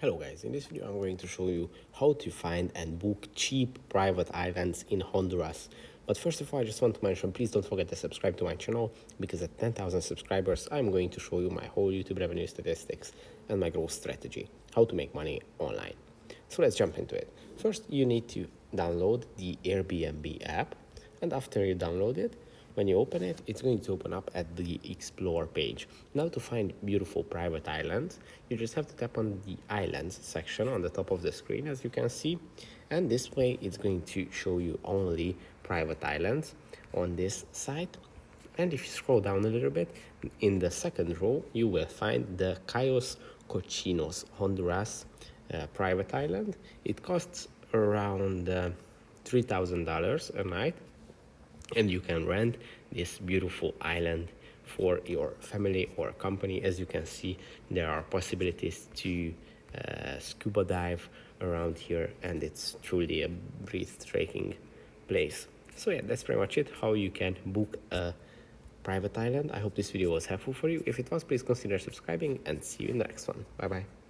Hello guys, in this video I'm going to show you how to find and book cheap private islands in Honduras. But first of all, I just want to mention, please don't forget to subscribe to my channel, because at 10,000 subscribers I'm going to show you my whole YouTube revenue statistics and my growth strategy, how to make money online. So let's jump into it. First, you need to download the Airbnb app, and after you download it, when you open it, it's going to open up at the Explore page. Now, to find beautiful private islands, you just have to tap on the Islands section on the top of the screen, as you can see. And this way, it's going to show you only private islands on this site. And if you scroll down a little bit, in the second row, you will find the Cayos Conchinos, Honduras private island. It costs around $3,000 a night, and you can rent this beautiful island for your family or company. As you can see, there are possibilities to scuba dive around here, and it's truly a breathtaking place. So yeah, that's pretty much it, how you can book a private island. I hope this video was helpful for you. If it was, please consider subscribing, and see you in the next one. Bye bye.